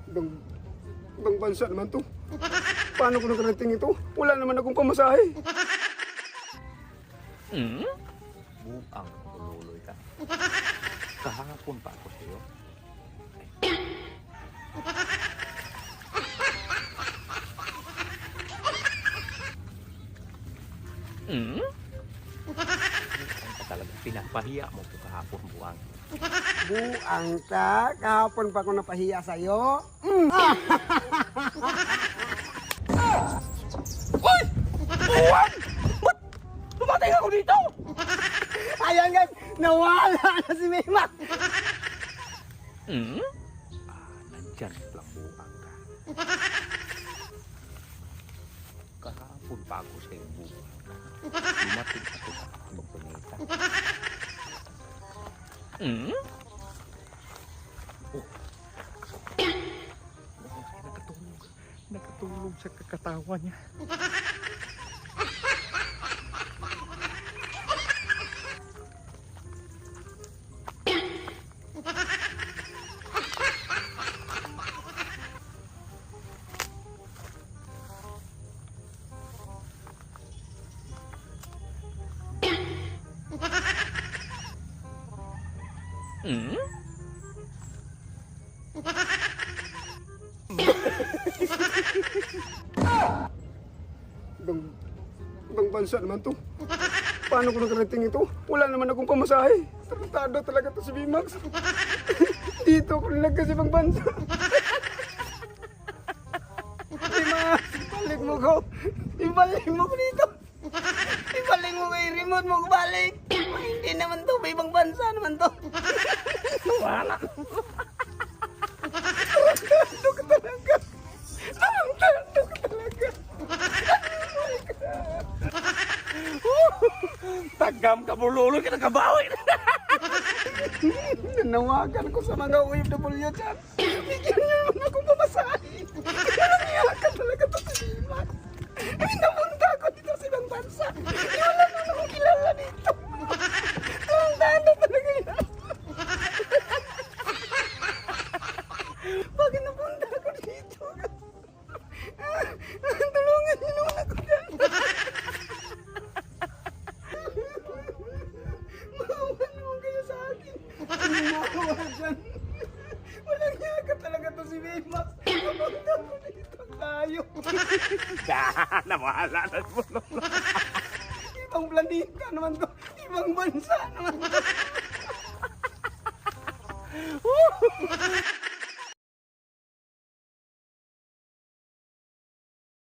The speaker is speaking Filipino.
Ibang, ibang bansa naman to. Paano ko nakarating ito? Wala naman akong pamasahe. Buang lululoy ka. Kahapon pa ako sa'yo. Talaga pinapahiya mo ko kahapon, Buang. Buang ka? Kahapon pa ako napahiya sa'yo? Uy! Buang! Ba't tumatay ako dito? Ayan guys, nawala na si Maymar. Nandyan lang, Buang ka. Kahapon pa ako sa'yo, Buang ka. Dumating ako sa magpunita. Nakatulog sa kakatawa niya. Ibang bansa naman to. Paano ko nakarating ito? Wala naman akong pamasahe. Tarantado talaga to si Bimax. Dito ako nilagkas ibang bansa. Bimax, balik mo ko. Ibalik mo ko dito. Ibalik mo ko yung remote mo ko balik. Hindi naman to, may ibang bansa naman to. Wala. Tarantado ka talaga. Tarantado ka talaga. Tagam ka bulolo ka nakabawi. Nanawagan ko sa mga OFW dyan. Bigyan niyo naman akong pamasahe. Nangyayaka ka talaga to si Bimax. Napunta ako dito sa ibang bansa. Wala naman akong kilala dito. Tarantado talaga yan. Bakit napunta ako dito? Tulungan niyo naman ako dyan. Maawa naman kayo sa akin. Maawa dyan. Walang yaka talaga to si Bimax. Napunta ako dito tayo. Nawala na bulolo. Ibang planeta naman to. Ibang bansa naman to.